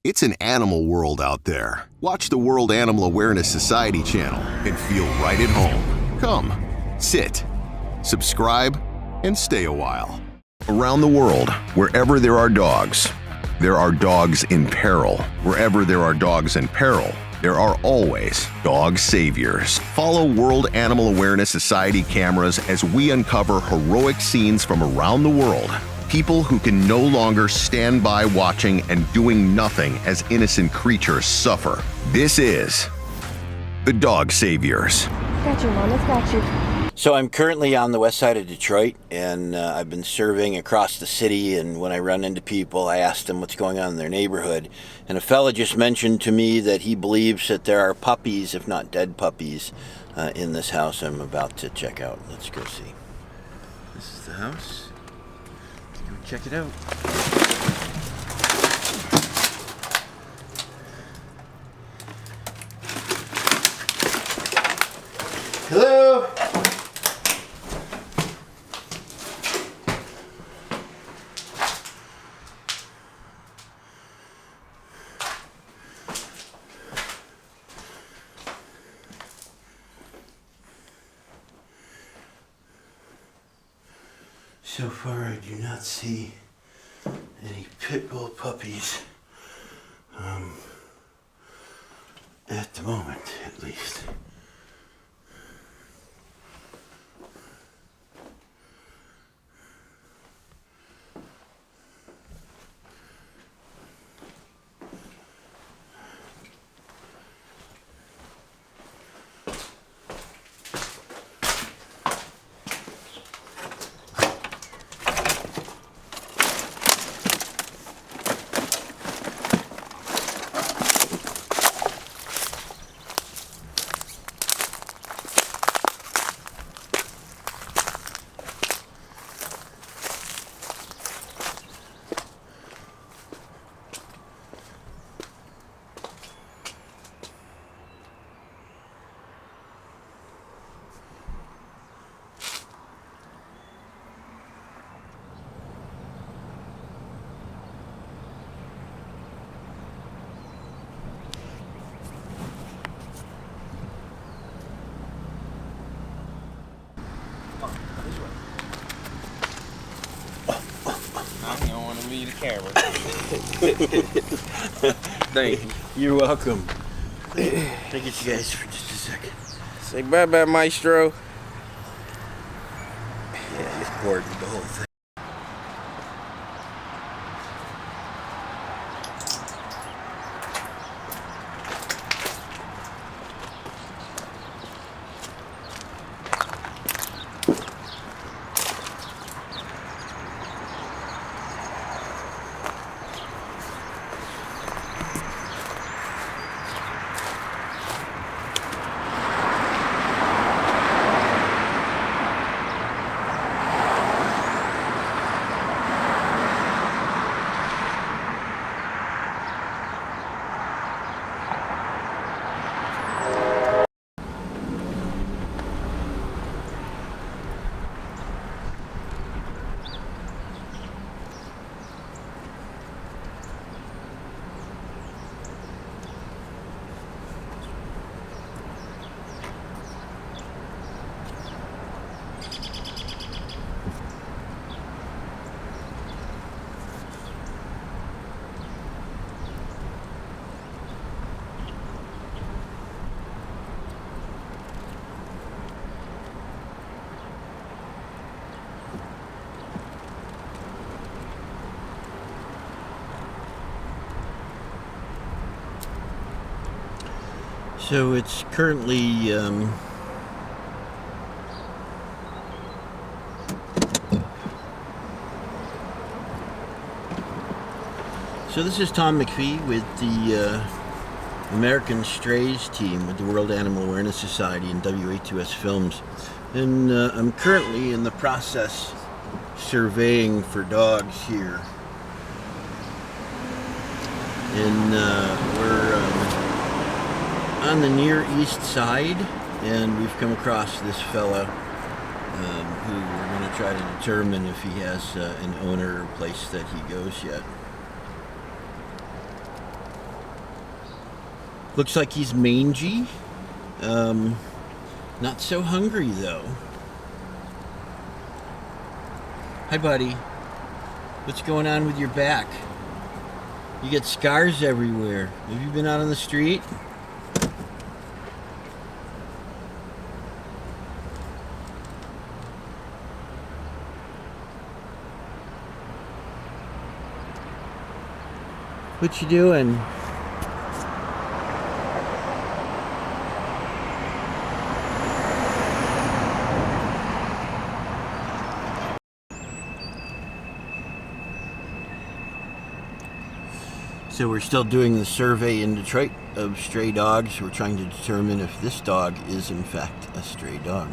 It's an animal world out there. Watch the World Animal Awareness Society channel and feel right at home. Come, sit, subscribe, and stay a while. Around the world, wherever there are dogs in peril. Wherever there are dogs in peril, there are always dog saviors. Follow World Animal Awareness Society cameras as we uncover heroic scenes from around the world. People who can no longer stand by watching and doing nothing as innocent creatures suffer. This is the Dog Saviors. Got you, Mama's got you. So I'm currently on the west side of Detroit, and I've been surveying across the city, and when I run into people, I ask them what's going on in their neighborhood. And a fella just mentioned to me that he believes that there are puppies, if not dead puppies, in this house I'm about to check out. Let's go see. This is the house. Go check it out. Hello? So far, I do not see any pit bull puppies, at the moment, at least. I don't want to leave the camera. Thank you. You're welcome. I'll get you guys for just a second. Say bye-bye, Maestro. Yeah, he's bored with the whole thing. So it's currently so this is Tom McPhee with the American Strays team with the World Animal Awareness Society and WA2S Films, and I'm currently in the process surveying for dogs here, and we're on the near east side, and we've come across this fella who we're going to try to determine if he has an owner or place that he goes yet. Looks like he's mangy. Not so hungry, though. Hi, buddy. What's going on with your back? You get scars everywhere. Have you been out on the street? What you doing? So we're still doing the survey in Detroit of stray dogs. We're trying to determine if this dog is in fact a stray dog.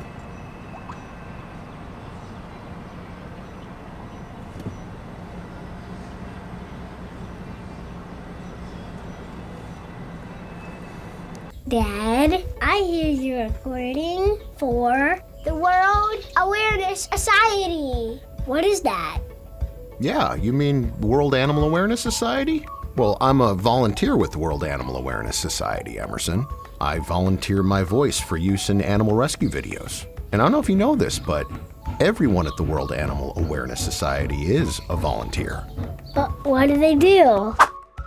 Dad, I hear you're recording for the World Awareness Society. What is that? Yeah, you mean World Animal Awareness Society? Well, I'm a volunteer with the World Animal Awareness Society, Emerson. I volunteer my voice for use in animal rescue videos. And I don't know if you know this, but everyone at the World Animal Awareness Society is a volunteer. But what do they do?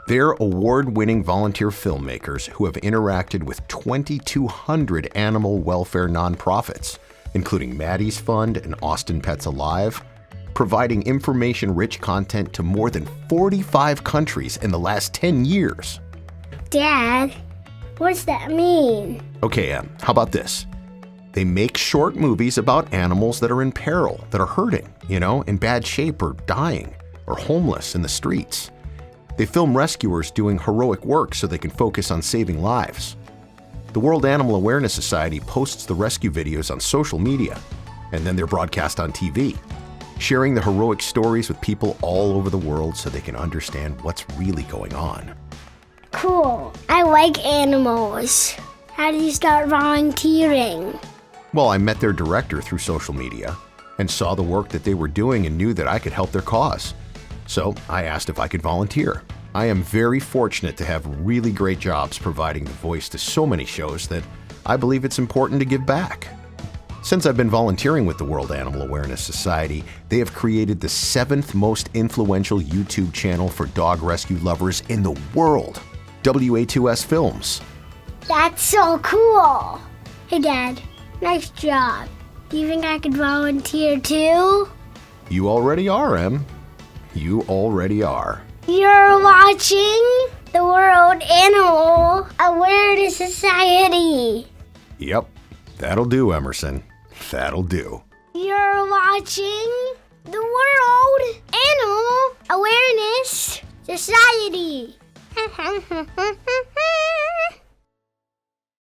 They're award-winning volunteer filmmakers who have interacted with 2,200 animal welfare nonprofits, including Maddie's Fund and Austin Pets Alive, providing information-rich content to more than 45 countries in the last 10 years. Dad, what's that mean? Okay, Em, how about this? They make short movies about animals that are in peril, that are hurting, in bad shape or dying, or homeless in the streets. They film rescuers doing heroic work so they can focus on saving lives. The World Animal Awareness Society posts the rescue videos on social media, and then they're broadcast on TV, sharing the heroic stories with people all over the world so they can understand what's really going on. Cool. I like animals. How did you start volunteering? Well, I met their director through social media and saw the work that they were doing and knew that I could help their cause. So I asked if I could volunteer. I am very fortunate to have really great jobs providing the voice to so many shows that I believe it's important to give back. Since I've been volunteering with the World Animal Awareness Society, they have created the 7th most influential YouTube channel for dog rescue lovers in the world, WA2S Films. That's so cool. Hey, Dad, nice job. Do you think I could volunteer too? You already are, Em. You already are. You're watching the World Animal Awareness Society. Yep, that'll do, Emerson. That'll do. You're watching the World Animal Awareness Society.